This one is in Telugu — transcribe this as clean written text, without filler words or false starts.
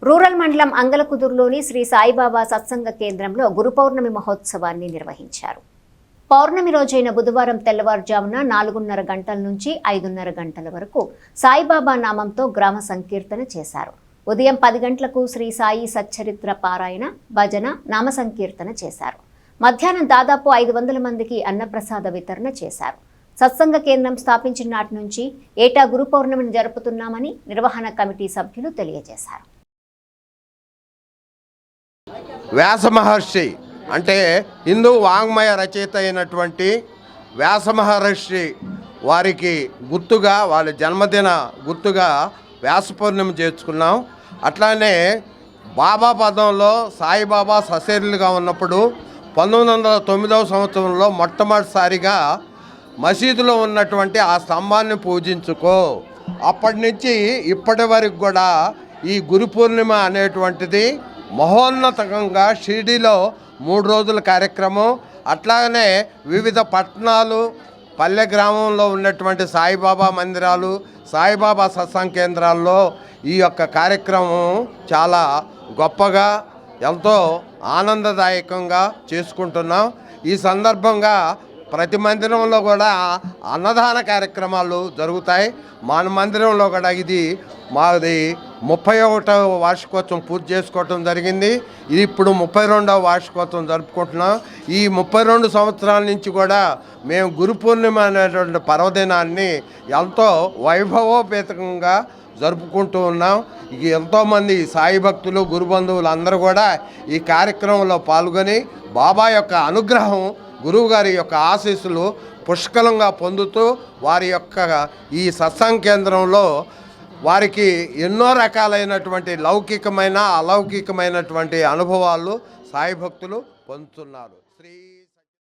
రూరల్ మండలం అంగలకుదురులోని శ్రీ సాయిబాబా సత్సంగ కేంద్రంలో గురు పౌర్ణమి మహోత్సవాన్ని నిర్వహించారు. పౌర్ణమి రోజైన బుధవారం తెల్లవారుజామున 4:30 గంటల నుంచి 5:30 గంటల వరకు సాయిబాబా నామంతో గ్రామ సంకీర్తన చేశారు. ఉదయం 10 గంటలకు శ్రీ సాయి సచ్చరిత్ర పారాయణ, భజన, నామ సంకీర్తన చేశారు. మధ్యాహ్నం దాదాపు 500 మందికి అన్నప్రసాద వితరణ చేశారు. సత్సంగ కేంద్రం స్థాపించిన నాటి నుంచి ఏటా గురు పౌర్ణమిని జరుపుతున్నామని నిర్వహణ కమిటీ సభ్యులు తెలియజేశారు. వ్యాస మహర్షి అంటే హిందూ వాంగ్మయ రచయిత అయినటువంటి వ్యాస మహర్షి వారికి గుర్తుగా వాళ్ళ జన్మదిన గుర్తుగా వ్యాస పౌర్ణమి చేసుకున్నాం. అట్లానే బాబా పదంలో సాయిబాబా సశరీరులుగా ఉన్నప్పుడు 1909వ సంవత్సరంలో మొట్టమొదటిసారిగా మసీదులో ఉన్నటువంటి ఆ స్తంభాన్ని పూజించుకో, అప్పటి నుంచి ఇప్పటి వరకు కూడా ఈ గురు పూర్ణిమ అనేటువంటిది మహోన్నతంగా షిరిడీలో 3 రోజుల కార్యక్రమం. అట్లాగనే వివిధ పట్టణాలు, పల్లె గ్రామంలో ఉన్నటువంటి సాయిబాబా మందిరాలు, సాయిబాబా సత్సంగ కేంద్రాల్లో ఈ యొక్క కార్యక్రమం చాలా గొప్పగా, ఎంతో ఆనందదాయకంగా చేసుకుంటున్నాం. ఈ సందర్భంగా ప్రతి మందిరంలో కూడా అన్నదాన కార్యక్రమాలు జరుగుతాయి. మన మందిరంలో కూడా ఇది మాది 31వ వార్షికోత్సవం పూర్తి చేసుకోవటం జరిగింది. ఇది ఇప్పుడు 32వ వార్షికోత్సవం జరుపుకుంటున్నాం. ఈ 32 సంవత్సరాల నుంచి కూడా మేము గురు పూర్ణిమ అనేటువంటి పర్వదినాన్ని ఎంతో వైభవోపేతంగా జరుపుకుంటూ ఉన్నాం. ఇక ఎంతోమంది సాయి భక్తులు, గురు బంధువులు అందరూ కూడా ఈ కార్యక్రమంలో పాల్గొని బాబా యొక్క అనుగ్రహం, గురువుగారి యొక్క ఆశీస్సులు పుష్కలంగా పొందుతూ వారి యొక్క ఈ సత్సంగ కేంద్రంలో వారికి ఎన్నో రకాలైనటువంటి లౌకికమైన, అలౌకికమైనటువంటి అనుభవాలు సాయి భక్తులు పొందుతున్నారు.